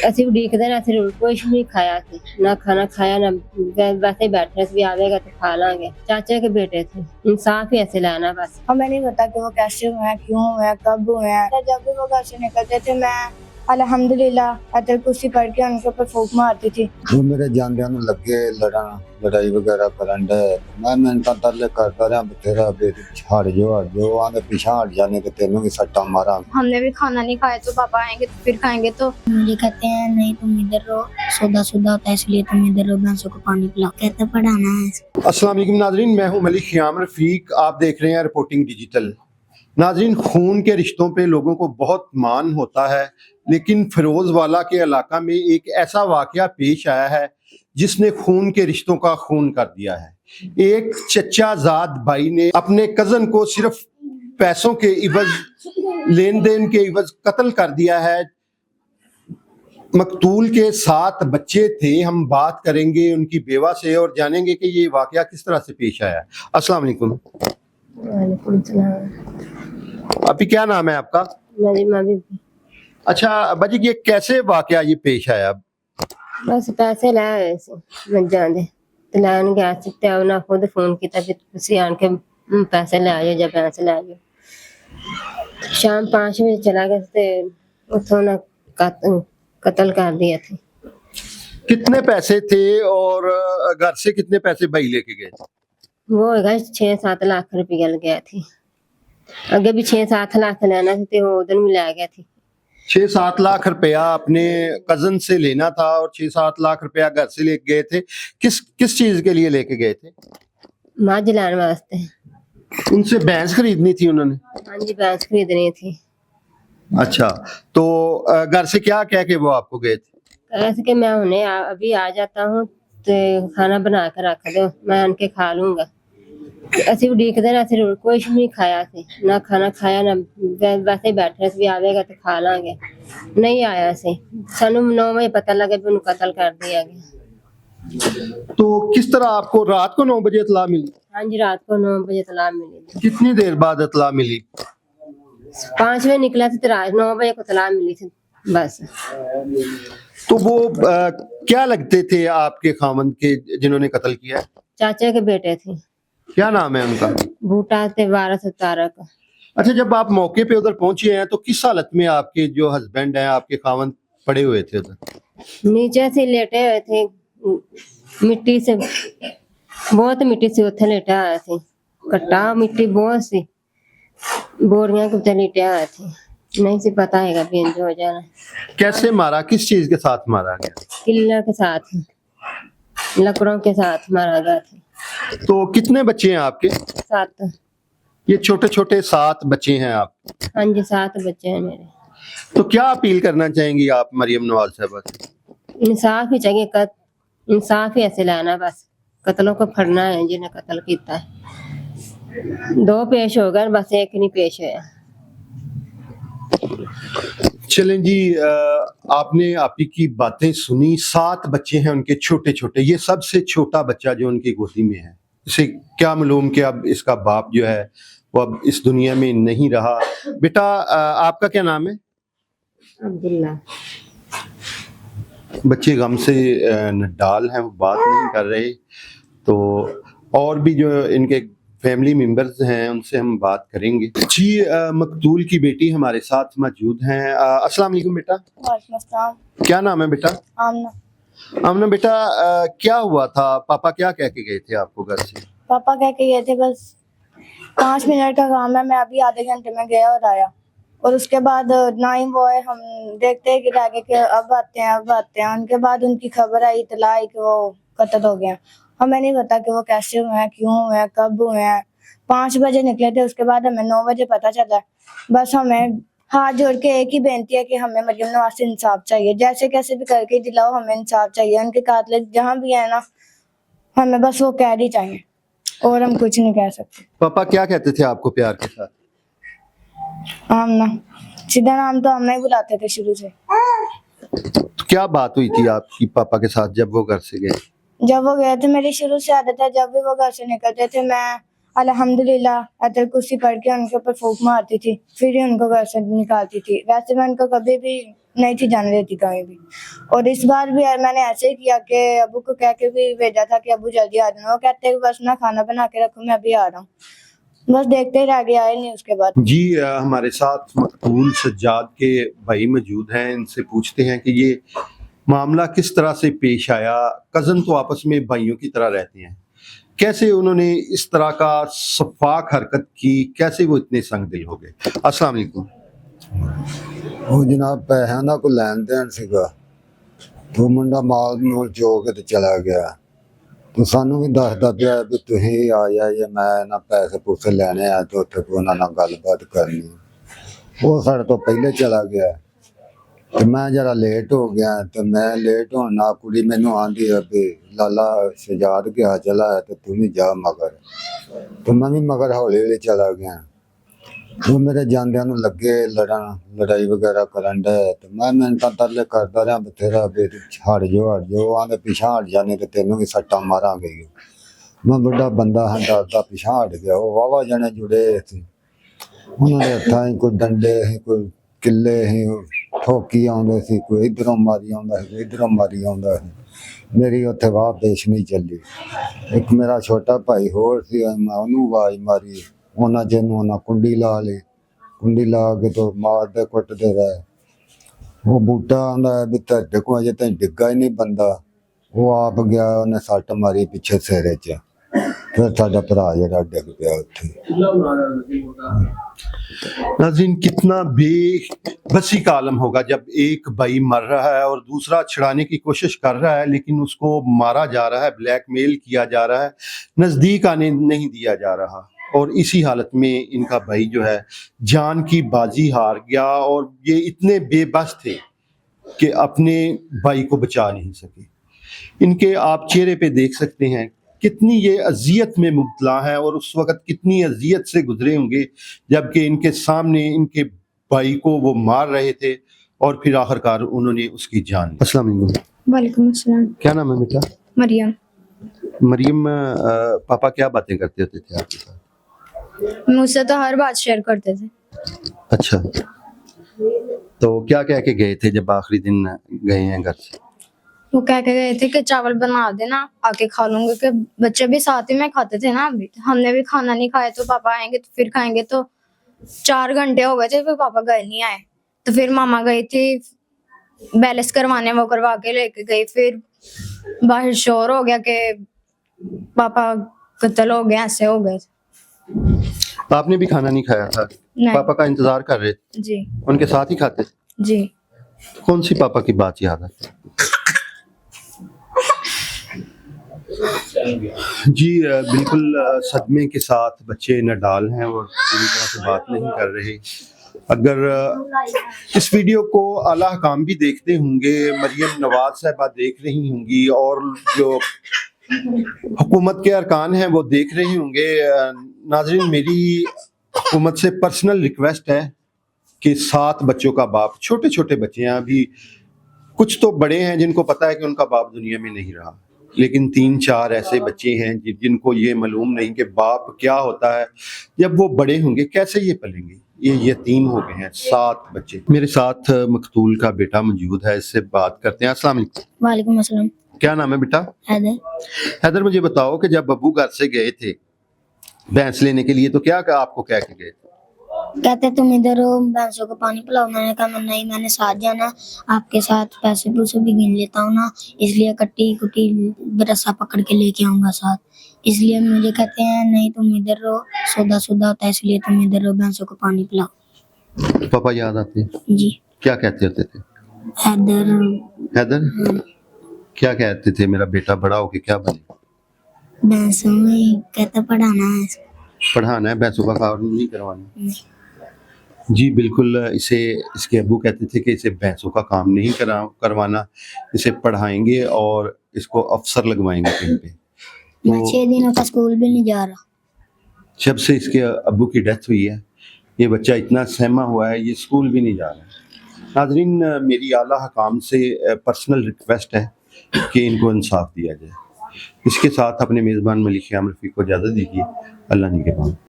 ਅਸੀਂ ਉਡੀਕਦੇ ਨਾ ਅਸੀਂ ਕੁਛ ਨਹੀਂ ਖਾਇਆ ਸੀ ਨਾ ਖਾना खाया ना वैसे ही बैठे भी आवेगा तो खा लांगे चाचा के बेटे थे इंसाफ ही ऐसे लाना बस हमें नहीं पता कि वो कैसे हुए हैं, क्यों हुए हैं, कब हुए हैं। जब भी वो घर से निकलते थे मैं अल्हम्दुलिल्लाह अतर कुर्सी पढ़ के उनके ऊपर फूंक मारती थी। वो मेरे ਜਾਂਦਿਆਂ ਨੂੰ ਲੱਗੇ ਲੜਨ ਲੜਾਈ ਵਗੈਰਾ ਕਰਨ ਦੇ ਮੈਂ ਤਾਂ ਤਰਲੇ ਕਰਦਾ ਰਿਹਾ ਬਥੇਰਾ ਵੀ ਛੱਡ ਜੋ ਆਂਦੇ ਪਿਛਾਂ ਹਟ ਜਾਣੇ ਕਿ ਤੈਨੂੰ ਵੀ ਸੱਟਾਂ ਮਾਰਾਂ। हमने भी खाना नहीं खाया तो पापा आएंगे तो फिर खाएंगे तो मुझे कहते हैं नहीं तुम इधर रहो, सौदा होता है इसलिए तुम इधर रहो, भैंसों को पानी पिलाओ, कहते पढ़ाना है। अस्सलाम वालेकुम नाजरीन, मैं हूं मलिक ख़याम रफ़ीक, आप देख रहे हैं रिपोर्टिंग डिजिटल। नाजरीन, खून के रिश्तों पे लोगों को बहुत मान होता है, लेकिन फिरोज़वाला के इलाका में एक ऐसा वाक़या पेश आया है जिसने खून के रिश्तों का खून कर दिया है। एक चचा ज़ाद भाई ने अपने कज़न को सिर्फ पैसों के इवज़, लेन देन के इवज़ कत्ल कर दिया है। मकतूल के 7 बच्चे थे। हम बात करेंगे उनकी बेवा से और जानेंगे कि ये वाक़या किस तरह से पेश आया। अस्सलाम वालेकुम। वालेकुम सलाम। अभी क्या नाम है आपका? मेरी मम्मी अच्छा बाजी, ये कैसे वाक़या ये पेश आया? बस पैसे ले आए सी मज्जां दे ते लैन गया सी ते उन्हें खुद फोन किया भी तुसीं आन के पैसे ले आयो या पैसे ले आयो। शाम 5 बजे चला गया ते उथों ना कत्ल कर दिया थे। कितने पैसे थे और घर से कितने पैसे भाई लेके गए थे? वो होगा 6-7 लाख रुपया लग गया थी। अगे भी 6-7 लाख लेना थी ते वो उधर भी ले गया थी। 6-7 लाख रुपया अपने कजन से लेना था और 6-7 लाख रुपया घर से लेके गए थे। किस चीज के लिए लेके गए थे? मझ लाने वास्ते। उनसे भैंस खरीदनी थी उन्होंने? हाँ जी, भैंस खरीदनी थी। अच्छा, तो घर से क्या कह के वो आपको गए थे? ऐसे कि मैं उन्हें अभी आ जाता हूँ तो खाना बना कर रख दो, मैं उनके खा लूंगा। ਅਸੀਂ ਉਡੀਕਦੇ ਨਾ ਅਸੀਂ ਕੁਛ ਨਹੀਂ ਖਾਇਆ ਸੀ ਨਾ ਖਾਣਾ ਖਾਇਆ ਨਾ ਵੈਸੇ ਹੀ ਬੈਠੇ ਸੀ ਵੀ ਆਵੇਗਾ ਤੇ ਖਾ ਲਾਂਗੇ, ਨਹੀਂ ਆਇਆ ਸੀ। ਸਾਨੂੰ 9 ਵਜੇ पता लगा भी उन्हें कत्ल कर दिया गया। तो किस तरह आपको रात को 9 बजे इतला मिली? हाँ जी, रात को 9 बजे इतला मिली। कितनी देर बाद इतला मिली? 5 बजे निकला था तो रात 9 बजे को इतला मिली थी बस। तो वो क्या लगते थे आपके खामन के जिन्होंने कत्ल किया? चाचा के बेटे थे। क्या नाम है उनका? बूटा ते वारस तारक। अच्छा, जब आप मौके पे उधर पहुंचे हैं तो किस हालत में आपके जो हस्बैंड हैं, आपके खामन पड़े हुए थे उधर? नीचे से लेटे हुए थे, मिट्टी से बहुत मिट्टी से उथे लेटा हुआ थे, कट्टा मिट्टी बहुत सी बोरियां के ऊपर लेटा हुआ थे। नहीं से पता है भी इंज हो जाना। कैसे मारा, किस चीज के साथ मारा गया? किल्लर के साथ, लकड़ों के साथ मारा गया था। तो कितने बच्चे हैं आपके? 7। ये छोटे छोटे 7 बच्चे हैं आप? हाँ जी, 7 बच्चे हैं मेरे। तो क्या अपील करना चाहेंगी आप मरियम नवाज साहबा से? इंसाफ ही चाहिए, इंसाफ ही ऐसे लाना बस। कत्लों को फड़ना है जिन्हें कत्ल किया है। 2 पेश हो गए, बस एक नहीं पेश होया। चलें जी, आपने आपी की बातें सुनी। 7 बच्चे हैं उनके छोटे छोटे। ये सबसे छोटा बच्चा जो उनकी गोदी में है, इसे क्या मालूम कि अब इसका बाप जो है वो अब इस दुनिया में नहीं रहा। बेटा, आपका क्या नाम है? अब्दुल्ला। बच्चे गम से डाल हैं, वो बात नहीं कर रहे। तो और भी जो इनके फैमिली मेंबर्स हैं उनसे हम बात करेंगे। जी, मकतूल की बेटी हमारे साथ मौजूद हैं। अस्सलाम वालेकुम बेटा। वालेकुम अस्सलाम। क्या नाम है बेटा? आमना। आमना बेटा, क्या हुआ था? पापा क्या कह के गए थे आपको घर से? पापा कह के गए थे बस 5 मिनट का काम है, मैं अभी आधे घंटे में गया और आया। और उसके बाद ना ही वो है, हम देखते हैं कि लागे कि अब आते हैं। उनके बाद उनकी खबर आई, इतला आई कि वो कत्ल हो गया। हमें नहीं पता कि वो कैसे हुए हैं, क्यों हुए हैं, कब हुए हैं। 5 बजे निकले थे, उसके बाद हमें 9 बजे पता चला। बस हमें हाथ जोड़ के एक ही बेनती है कि हमें मरियम नवाज से इंसाफ चाहिए, जैसे कैसे भी करके दिलाओ, हमें इंसाफ चाहिए। उनके कातिल जहाँ भी है ना, हमें बस वो कैद ही चाहिए और हम कुछ नहीं कह सकते। पापा क्या कहते थे आपको प्यार के साथ? आमना, सीधा नाम तो आमना ही बुलाते थे शुरू से। तो क्या बात हुई थी आपकी पापा के साथ जब वो घर से गए? जब वो गए थे, मेरी शुरू से आदत है, जब भी वो घर से निकलते थे मैं अल्हम्दुलिल्लाह अतर कुर्सी पढ़ के उनके ऊपर फूंक मारती थी, फिर ही उनको घर से निकालती थी। वैसे मैं उनको कभी भी नहीं थी जाने देती कहीं भी। और इस बार भी मैंने ऐसे ही किया कि अबू को कह के भी भेजा था कि अबू जल्दी आ जाना, वो कहते हैं बस ना खाना बना के रखो मैं अभी आ रहा हूँ, बस देखते ही रह गया, आए नहीं उसके बाद। जी हमारे साथ मकबूल सज्जाद के भाई मौजूद हैं, इनसे पूछते हैं कि ये मामला किस तरह से पेश आया। कज़न तो आपस में भाइयों की तरह रहते हैं, कैसे उन्होंने इस तरह का शफाक हरकत की, कैसे वो इतने संग दिल हो गए। अस्सलाम वालेकुम। ਉਹ ਜਨਾਬ ਪੈਸਿਆਂ ਦਾ ਕੋਈ ਲੈਣ ਦੇਣ ਸੀਗਾ, ਤੇ ਉਹ ਮੁੰਡਾ ਮਾਲ ਮੂਲ ਚੋ ਕੇ ਤੇ ਚਲਾ ਗਿਆ, ਤੇ ਸਾਨੂੰ ਵੀ ਦੱਸਦਾ ਪਿਆ ਵੀ ਤੁਸੀਂ ਆ ਜਾਏ, ਮੈਂ ਨਾ ਪੈਸੇ ਪੂਸੇ ਲੈਣੇ ਆ ਤੇ ਉੱਥੇ ਕੋਈ ਉਹਨਾਂ ਨਾਲ ਗੱਲਬਾਤ ਕਰਨੀ। ਉਹ ਸਾਡੇ ਤੋਂ ਪਹਿਲੇ ਚਲਾ ਗਿਆ ਤੇ ਮੈਂ ਜਰਾ ਲੇਟ ਹੋ ਗਿਆ, ਤੇ ਮੈਂ ਲੇਟ ਹੋਣ ਨਾਲ ਕੁੜੀ ਮੈਨੂੰ ਆਂਦੀ ਹੈ ਵੀ ਲਾਲਾ ਸ਼ਜਾਦ ਗਿਆ ਚਲਾ ਹੈ ਤੇ ਤੂੰ ਵੀ ਜਾ ਮਗਰ, ਤੇ ਮੈਂ ਵੀ ਮਗਰ ਹੌਲੀ ਹੌਲੀ ਚਲਾ ਗਿਆ। ਉਹ ਮੇਰੇ ਜਾਂਦਿਆਂ ਨੂੰ ਲੱਗੇ ਲੜਨ, ਲੜਾਈ ਵਗੈਰਾ ਕਰਨ ਡਏ, ਤੇ ਮੈਂ ਮਿੰਟਾਂ ਤਰਲੇ ਕਰਦਾ ਰਿਹਾ ਬਥੇਰਾ ਵੀ ਹਟ ਜਾਓ ਆਂਦੇ ਪਿਛਾਂ ਹਟ ਜਾਣੇ ਤੇ ਤੈਨੂੰ ਵੀ ਸੱਟਾਂ ਮਾਰਾਂਗੇ। ਮੈਂ ਵੱਡਾ ਬੰਦਾ ਹਾਂ, ਡਰਦਾ ਪਿਛਾਂ ਹਟ ਗਿਆ। ਉਹ ਵਾਹਵਾ ਜਣੇ ਜੁੜੇ ਸੀ, ਉਹਨਾਂ ਦੇ ਹੱਥਾਂ 'ਚ ਕੋਈ ਡੰਡੇ ਸੀ, ਕੋਈ ਕਿੱਲੇ ਸੀ, ਠੋਕੀ ਆਉਂਦੇ ਸੀ, ਕੋਈ ਇੱਧਰੋਂ ਮਾਰੀ ਆਉਂਦਾ ਸੀ, ਕੋਈ ਇੱਧਰੋਂ ਮਾਰੀ ਆਉਂਦਾ ਸੀ। ਮੇਰੀ ਉੱਥੇ ਵਾਹ ਪੇਸ਼ ਨਹੀਂ ਚੱਲੀ। ਇੱਕ ਮੇਰਾ ਛੋਟਾ ਭਾਈ ਹੋਰ ਸੀ, ਮੈਂ ਉਹਨੂੰ ਆਵਾਜ਼ ਮਾਰੀ, ਉਹਨਾਂ ਜਿਹਨੂੰ ਉਹਨਾਂ ਕੁੰਡੀ ਲਾ ਲਈ, ਕੁੰਡੀ ਲਾ ਕੇ ਤੋਂ ਮਾਰਦੇ ਕੁੱਟਦੇ ਰਹੇ। ਉਹ ਬੂਟਾ ਆਉਂਦਾ ਵੀ ਤੁਹਾਡੇ ਕੋਲ ਅਜੇ ਤਾਂ ਡਿੱਗਾ ਹੀ ਨਹੀਂ ਬੰਦਾ, ਉਹ ਆਪ ਗਿਆ, ਉਹਨੇ ਸੱਟ ਮਾਰੀ ਪਿੱਛੇ ਸਿਰੇ 'ਚ, ਫਿਰ ਸਾਡਾ ਭਰਾ ਜਿਹੜਾ ਡਿੱਗ ਪਿਆ ਉੱਥੇ। नाज़रीन कितना बेबसी का आलम होगा जब एक भाई मर रहा है और दूसरा छुड़ाने की कोशिश कर रहा है, लेकिन उसको मारा जा रहा है, ब्लैकमेल किया जा रहा है, नज़दीक आने नहीं दिया जा रहा। और इसी हालत में इनका भाई जो है जान की बाजी हार गया और ये इतने बेबस थे कि अपने भाई को बचा नहीं सके। इनके आप चेहरे पे देख सकते हैं कितनी ये अजियत में मुब्तला है और उस वक़्त कितनी अजियत से गुजरे होंगे जबकि इनके सामने इनके भाई को वो मार रहे थे और फिर आखिरकार उन्होंने उसकी जान ली। अस्सलाम वालेकुम। वालेकुम अस्सलाम। क्या नाम है बेटा? मरियम। मरियम, पापा क्या बातें करते होते थे आपके साथ? मुझसे तो हर बात शेयर करते थे। अच्छा, तो क्या कह के गए थे जब आखिरी दिन गए हैं घर से? वो कह के गए थे कि चावल बना देना आके खा लूंगे, कि बच्चे भी साथ ही में खाते थे ना, अभी हमने भी खाना नहीं खाया तो पापा आएंगे तो फिर खाएंगे। तो 4 घंटे हो गए थे, फिर पापा गए नहीं आए, तो फिर मामा गई थी बैलेंस करवाने, वो करवा के लेके गई। फिर बाहर शोर हो गया कि पापा कत्ल हो गए, ऐसे हो गए। आपने भी खाना नहीं खाया था? नहीं। पापा का इंतजार कर रहे थे, जी उनके साथ ही खाते? जी। कौन सी पापा की बात याद है? जी बिल्कुल सदमे के साथ बच्चे नडाल हैं और पूरी तरह से बात नहीं कर रहे। अगर इस वीडियो को आला हकाम भी देखते होंगे, मरियम नवाज साहबा देख रही होंगी और जो हुकूमत के अरकान हैं वो देख रहे होंगे। नाज़रीन, मेरी हुकूमत से पर्सनल रिक्वेस्ट है कि 7 बच्चों का बाप, छोटे छोटे बच्चे हैं, अभी कुछ तो बड़े हैं जिनको पता है कि उनका बाप दुनिया में नहीं रहा, लेकिन 3-4 ऐसे बच्चे हैं जिनको ये मालूम नहीं कि बाप क्या होता है। जब वो बड़े होंगे कैसे ये पलेंगे, ये यतीम हो गए हैं 7 बच्चे। मेरे साथ मकतूल का बेटा मौजूद है, इससे बात करते हैं। अस्सलाम वालेकुम। वालेकुम अस्सलाम। क्या नाम है बेटा? हैदर। हैदर, मुझे बताओ कि जब अबू घर से गए थे भैंस लेने के लिए तो क्या आपको कह के गए थे? कहते तुम इधर हो, भैंसों को पानी पिलाओ। मैंने कहा मैं नहीं, मैंने साथ जाना, आपके साथ पैसे पूसे भी गिन लेता हूँ ना, इसलिए कट्टी कुटी रस्सा पकड़ के लेके आऊंगा साथ। इसलिए मुझे कहते हैं नहीं तुम इधर रहो, सौदा सौदा होता है इसलिए तुम इधर रहो, भैंसों को पानी पिलाओ। पापा याद आते हैं? जी। क्या कहते होते थे? हैदर। हैदर क्या कहते थे, मेरा बेटा बड़ा होके क्या बने? भैंसों में कहते पढ़ाना है, पढ़ाना है, भैंसों का काम नहीं करवाना। नहीं। जी बिल्कुल, इसे इसके अब्बू कहते थे कि इसे भैंसों का काम नहीं करवाना, इसे पढ़ाएंगे और इसको अफसर लगवाएंगे कहीं पे। मैं 6 दिनों का स्कूल भी नहीं जा रहा। जब से इसके अब्बू की डेथ हुई है ये बच्चा इतना सहमा हुआ है, ये स्कूल भी नहीं जा रहा। नाज़रीन, मेरी आला हकाम से पर्सनल रिक्वेस्ट है कि इनको इंसाफ दिया जाए। इसके साथ अपने मेज़बान मलिक ख़याम रफ़ीक को इजाज़त दीजिए। अल्लाह निगहबान।